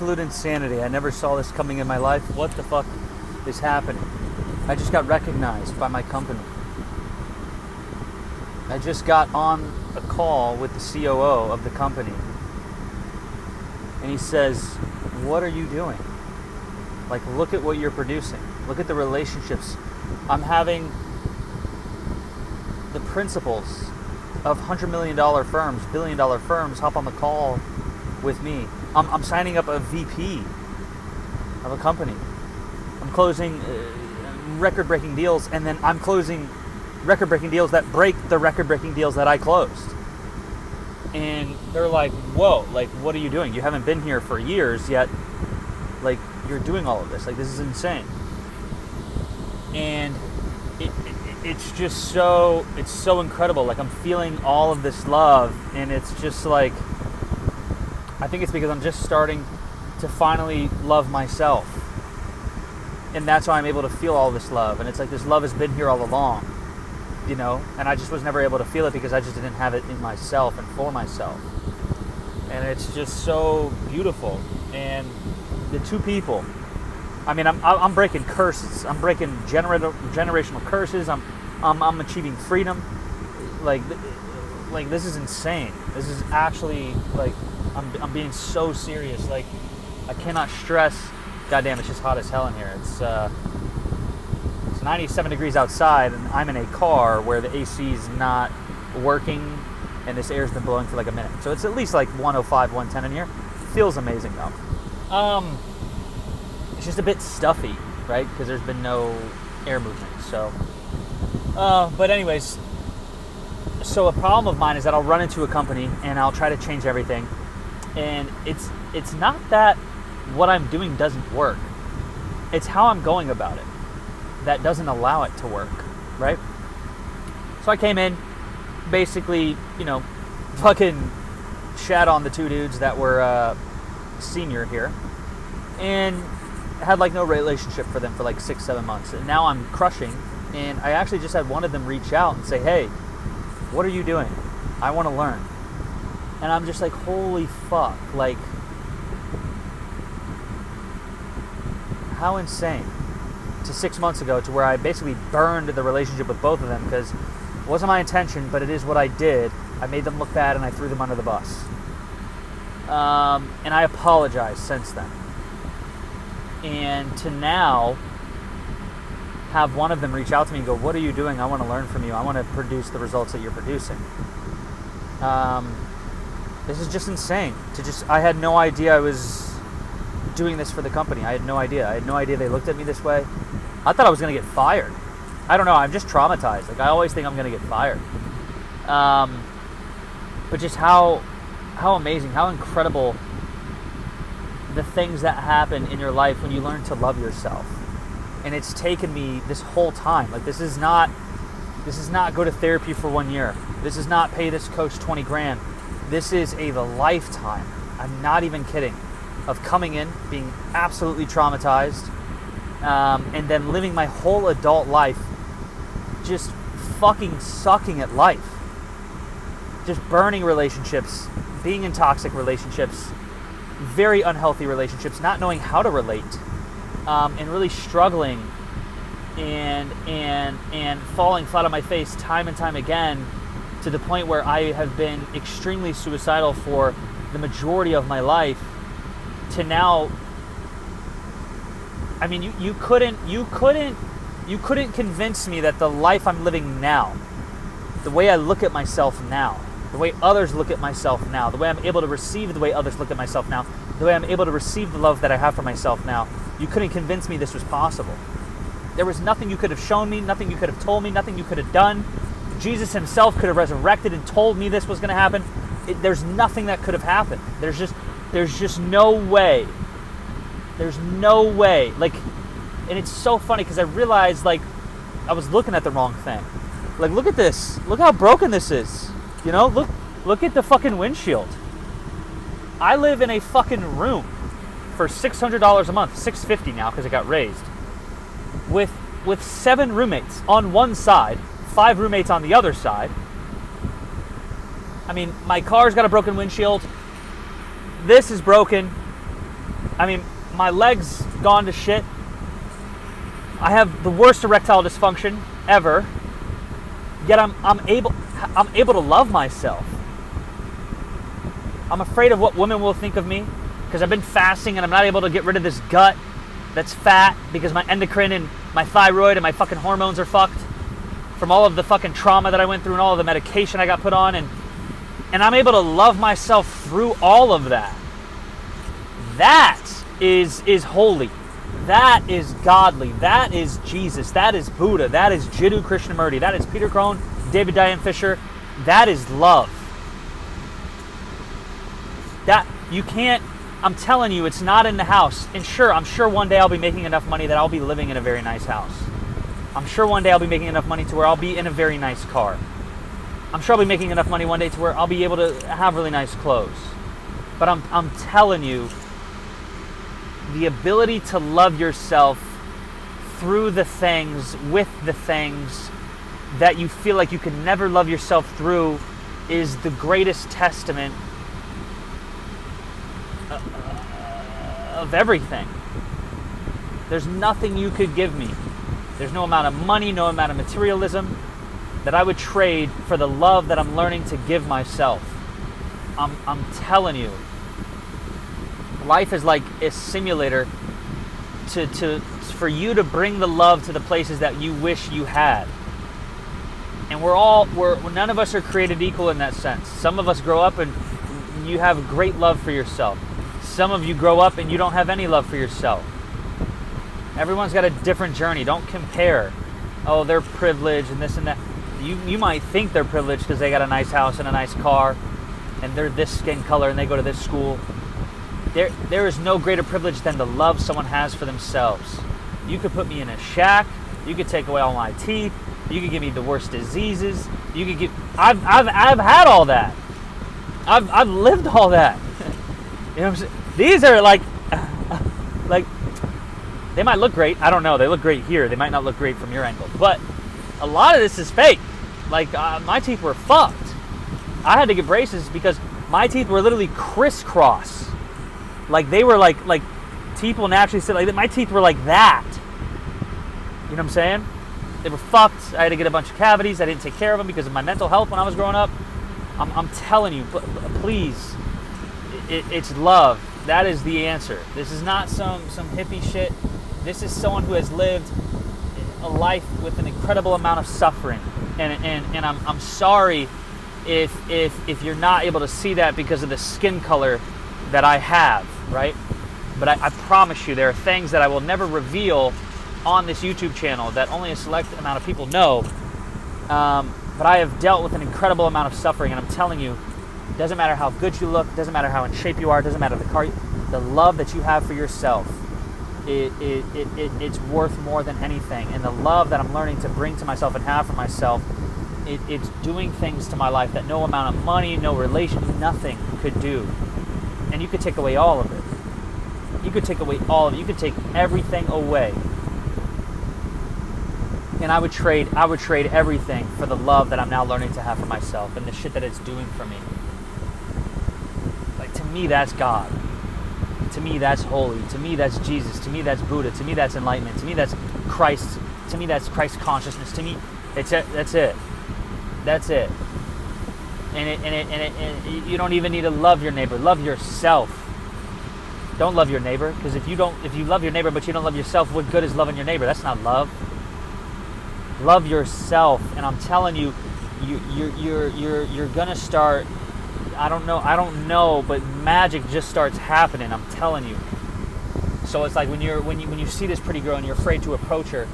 Absolute insanity. I never saw this coming in my life. What the fuck is happening? I just got recognized by my company. I just got on a call with the COO of the company. And he says, what are you doing? Like, look at what you're producing. Look at the relationships. I'm having the principals of $100 million firms, billion-dollar firms hop on the call with me. I'm signing up a VP of a company. I'm closing record-breaking deals, and then I'm closing record-breaking deals that break the record-breaking deals that I closed. And they're like, whoa, like, what are you doing? You haven't been here for years yet. Like, you're doing all of this. Like, this is insane. And it's just so, it's so incredible. Like, I'm feeling all of this love, and it's just like, I think it's because I'm just starting to finally love myself. And that's why I'm able to feel all this love. And it's like this love has been here all along, you know? And I just was never able to feel it because I just didn't have it in myself and for myself. And it's just so beautiful. And the two people, I mean, I'm breaking curses. I'm breaking generational curses. I'm achieving freedom. Like this is insane. This is actually, like, I'm being so serious. Like, I cannot stress. Goddamn, it's just hot as hell in here. It's 97 degrees outside, and I'm in a car where the AC is not working, and this air's been blowing for like a minute. So it's at least like 105, 110 in here. Feels amazing though. It's just a bit stuffy, right? Because there's been no air movement. So, but anyways, so a problem of mine is that I'll run into a company and I'll try to change everything. And it's not that what I'm doing doesn't work. It's how I'm going about it that doesn't allow it to work, right? So I came in, basically, you know, fucking shat on the two dudes that were senior here, and had like no relationship for them for like 6-7 months. And now I'm crushing, and I actually just had one of them reach out and say, hey, what are you doing? I want to learn. And I'm just like, holy fuck, like, how insane. To 6 months ago, to where I basically burned the relationship with both of them because it wasn't my intention, but it is what I did. I made them look bad and I threw them under the bus. And I apologize since then. And to now have one of them reach out to me and go, what are you doing? I want to learn from you. I want to produce the results that you're producing. This is just insane. I had no idea I was doing this for the company. I had no idea. I had no idea they looked at me this way. I thought I was going to get fired. I don't know. I'm just traumatized. Like, I always think I'm going to get fired. But just how amazing, how incredible the things that happen in your life when you learn to love yourself. And it's taken me this whole time. Like, this is not go to therapy for 1 year. This is not pay this coach 20 grand. This is a lifetime. I'm not even kidding. Of coming in, being absolutely traumatized, and then living my whole adult life just fucking sucking at life. Just burning relationships, being in toxic relationships, very unhealthy relationships, not knowing how to relate, and really struggling and falling flat on my face time and time again, to the point where I have been extremely suicidal for the majority of my life. To now, I mean, you couldn't convince me that the life I'm living now, the way I look at myself now, the way others look at myself now, the way I'm able to receive the way others look at myself now, the way I'm able to receive the love that I have for myself now, you couldn't convince me this was possible. There was nothing you could have shown me, nothing you could have told me, nothing you could have done. Jesus himself could have resurrected and told me this was going to happen. There's nothing that could have happened. There's just no way. There's no way. Like, and it's so funny because I realized, like, I was looking at the wrong thing. Like, look at this. Look how broken this is. You know, look at the fucking windshield. I live in a fucking room for $600 a month, $650 now because it got raised, with 7 roommates on one side, 5 roommates on the other side. I mean, my car's got a broken windshield. This is broken. I mean, my legs gone to shit. I have the worst erectile dysfunction ever. Yet I'm able to love myself. I'm afraid of what women will think of me because I've been fasting and I'm not able to get rid of this gut that's fat because my endocrine and my thyroid and my fucking hormones are fucked from all of the fucking trauma that I went through and all of the medication I got put on, and I'm able to love myself through all of that. That is holy. That is godly. That is Jesus. That is Buddha. That is Jiddu Krishnamurti. That is Peter Crone, David Diane Fisher. That is love. That you can't, I'm telling you, it's not in the house. And sure, I'm sure one day I'll be making enough money that I'll be living in a very nice house. I'm sure one day I'll be making enough money to where I'll be in a very nice car. I'm sure I'll be making enough money one day to where I'll be able to have really nice clothes. But I'm telling you, the ability to love yourself through the things, with the things that you feel like you can never love yourself through is the greatest testament of everything. There's nothing you could give me. There's no amount of money, no amount of materialism that I would trade for the love that I'm learning to give myself. I'm telling you, life is like a simulator for you to bring the love to the places that you wish you had. And none of us are created equal in that sense. Some of us grow up and you have great love for yourself. Some of you grow up and you don't have any love for yourself. Everyone's got a different journey. Don't compare. Oh, they're privileged and this and that. You might think they're privileged because they got a nice house and a nice car and they're this skin color and they go to this school. There is no greater privilege than the love someone has for themselves. You could put me in a shack. You could take away all my teeth. You could give me the worst diseases. You could give. I've had all that. I've lived all that. You know what I'm saying? These are like they might look great. I don't know. They look great here. They might not look great from your angle. But a lot of this is fake. Like my teeth were fucked. I had to get braces because my teeth were literally crisscross. Like they were like teeth will naturally sit like that. My teeth were like that. You know what I'm saying? They were fucked. I had to get a bunch of cavities. I didn't take care of them because of my mental health when I was growing up. I'm telling you, please, it's love. That is the answer. This is not some hippie shit. This is someone who has lived a life with an incredible amount of suffering. And I'm sorry if you're not able to see that because of the skin color that I have, right? But I promise you there are things that I will never reveal on this YouTube channel that only a select amount of people know. But I have dealt with an incredible amount of suffering, and I'm telling you, it doesn't matter how good you look, doesn't matter how in shape you are, doesn't matter the love that you have for yourself, it's worth more than anything. And the love that I'm learning to bring to myself and have for myself, it's doing things to my life that no amount of money, no relation, nothing could do. And you could take away all of it. You could take away all of it. You could take everything away. And I would trade everything for the love that I'm now learning to have for myself and the shit that it's doing for me. Like, to me, that's God. To me, that's holy. To me, that's Jesus. To me, that's Buddha. To me, that's enlightenment. To me, that's Christ. To me, that's Christ consciousness. To me, that's it. That's it. And you don't even need to love your neighbor. Love yourself. Don't love your neighbor, because if you love your neighbor but you don't love yourself, what good is loving your neighbor? That's not love. Love yourself, and I'm telling you, you're gonna start. I don't know, but magic just starts happening. I'm telling you. So it's like when you see this pretty girl and you're afraid to approach her,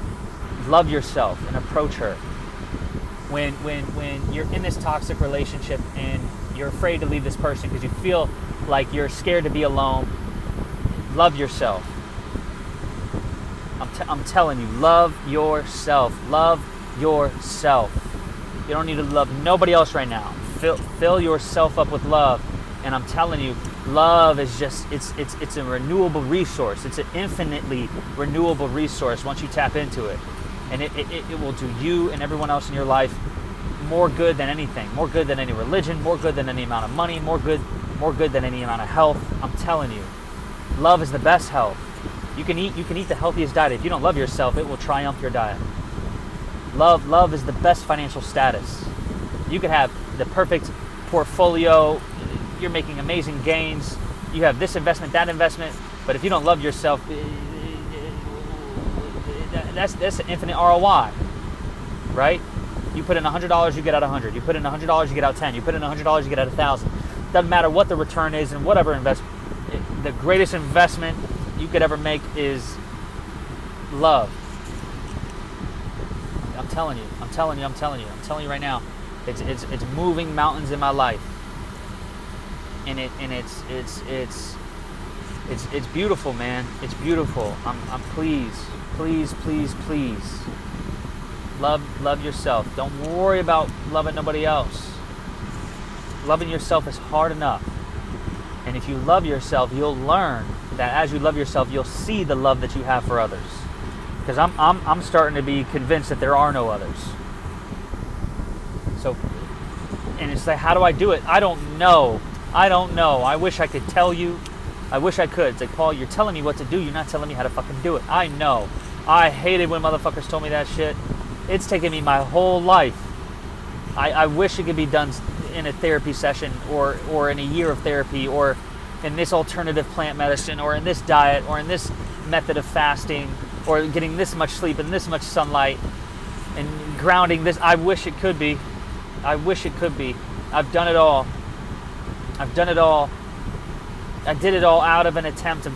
love yourself and approach her. When you're in this toxic relationship and you're afraid to leave this person because you feel like you're scared to be alone, love yourself. I'm telling you, love yourself. Love yourself. You don't need to love nobody else right now. Fill yourself up with love. And I'm telling you, love is just, it's a renewable resource. It's an infinitely renewable resource once you tap into it. And it will do you and everyone else in your life more good than anything. More good than any religion. More good than any amount of money. More good than any amount of health. I'm telling you. Love is the best health. You can eat the healthiest diet. If you don't love yourself, it will triumph your diet. Love is the best financial status. You could have the perfect portfolio. You're making amazing gains. You have this investment, that investment. But if you don't love yourself, that's an infinite ROI, right? You put in $100, you get out 100. You put in $100, you get out 10. You put in $100, you get out 1,000. Doesn't matter what the return is and whatever investment. The greatest investment you could ever make is love. I'm telling you right now. It's moving mountains in my life, and it's beautiful, man. It's beautiful. I'm please love yourself. Don't worry about loving nobody else. Loving yourself is hard enough, and if you love yourself, you'll learn that as you love yourself, you'll see the love that you have for others. Because I'm starting to be convinced that there are no others. So, and it's like, how do I do it? I don't know. I wish I could tell you. I wish I could. It's like, Paul, you're telling me what to do. You're not telling me how to fucking do it. I know. I hated when motherfuckers told me that shit. It's taken me my whole life. I wish it could be done in a therapy session or in a year of therapy or in this alternative plant medicine or in this diet or in this method of fasting or getting this much sleep and this much sunlight and grounding this. I wish it could be. I've done it all. I did it all out of an attempt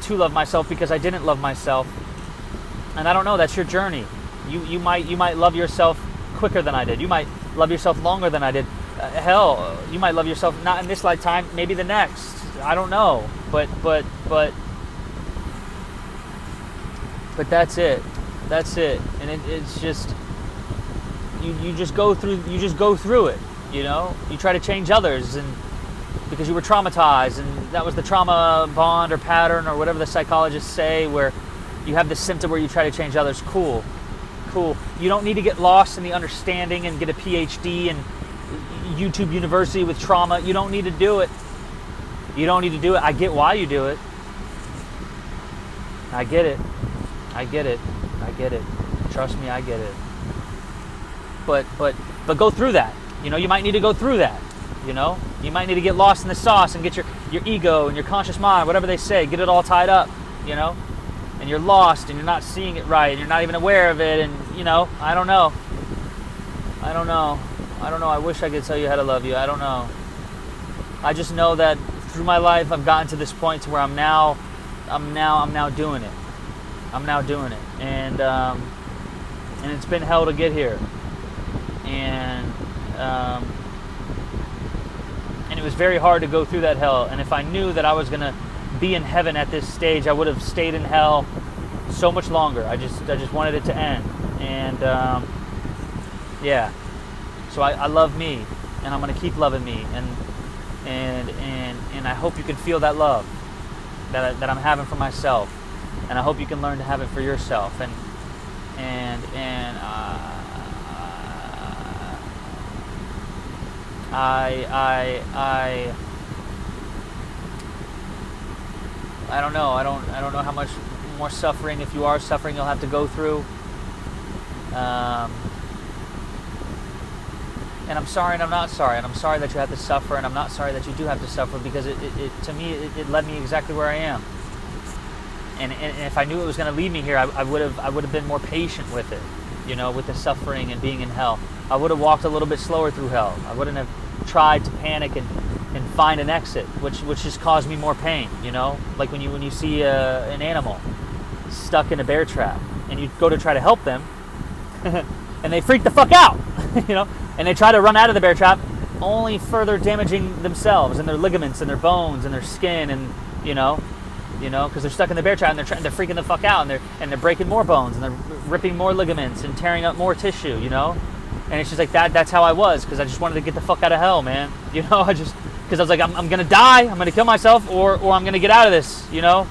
to love myself because I didn't love myself. And I don't know, that's your journey. You might love yourself quicker than I did. You might love yourself longer than I did. Hell, you might love yourself not in this lifetime, maybe the next. I don't know. But that's it. And it's just you just go through it, you know? You try to change others and because you were traumatized, and that was the trauma bond or pattern or whatever the psychologists say, where you have this symptom where you try to change others. Cool. You don't need to get lost in the understanding and get a PhD in YouTube University with trauma. You don't need to do it. I get why you do it. I get it. Trust me, I get it. But go through that. You know, you might need to go through that. You know, you might need to get lost in the sauce and get your ego and your conscious mind, whatever they say, get it all tied up, you know, and you're lost and you're not seeing it right and you're not even aware of it. And, you know, I don't know. I wish I could tell you how to love you. I don't know. I just know that through my life, I've gotten to this point to where I'm now doing it. I'm now doing it. And it's been hell to get here. And it was very hard to go through that hell. And if I knew that I was going to be in heaven at this stage, I would have stayed in hell so much longer. I just wanted it to end. And yeah. So I love me, and I'm going to keep loving me. And I hope you can feel that love that I'm having for myself. And I hope you can learn to have it for yourself. And I don't know. I don't know how much more suffering, if you are suffering, you'll have to go through. And I'm sorry and I'm not sorry. And I'm sorry that you have to suffer, and I'm not sorry that you do have to suffer, because to me it led me exactly where I am. And if I knew it was going to lead me here, I would have been more patient with it, you know, with the suffering and being in hell. I would have walked a little bit slower through hell. I wouldn't have tried to panic and find an exit, which just caused me more pain, you know? Like when you see an animal stuck in a bear trap and you go to try to help them and they freak the fuck out, you know? And they try to run out of the bear trap, only further damaging themselves and their ligaments and their bones and their skin, and you know, because they're stuck in the bear trap and they're freaking the fuck out, and they're breaking more bones and they're ripping more ligaments and tearing up more tissue, you know. And it's just like that. That's how I was, because I just wanted to get the fuck out of hell, man. You know, because I was like, I'm gonna die, I'm gonna kill myself, or I'm gonna get out of this, you know.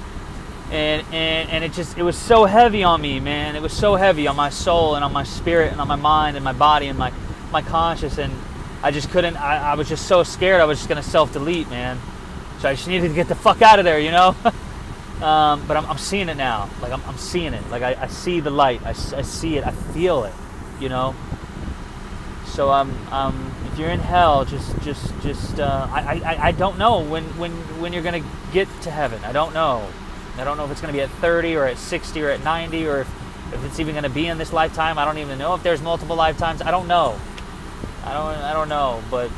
And it was so heavy on me, man. It was so heavy on my soul and on my spirit and on my mind and my body and my conscious, and I just couldn't. I was just so scared. I was just gonna self-delete, man. So I just needed to get the fuck out of there, you know. But I'm seeing it now. Like I'm seeing it. Like I see the light. I see it. I feel it, you know. So if you're in hell, I don't know when you're gonna get to heaven. I don't know. I don't know if it's gonna be at 30 or at 60 or at 90 or if it's even gonna be in this lifetime. I don't even know if there's multiple lifetimes. I don't know. I don't know. But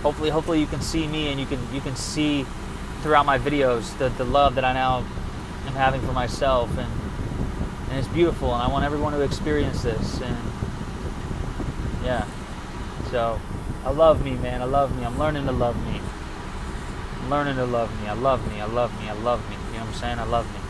hopefully you can see me and you can see throughout my videos the love that I now am having for myself, and it's beautiful, and I want everyone to experience this. And yeah, so I love me, man. I love me. I'm learning to love me. I'm learning to love me. I love me. I love me. I love me. You know what I'm saying? I love me.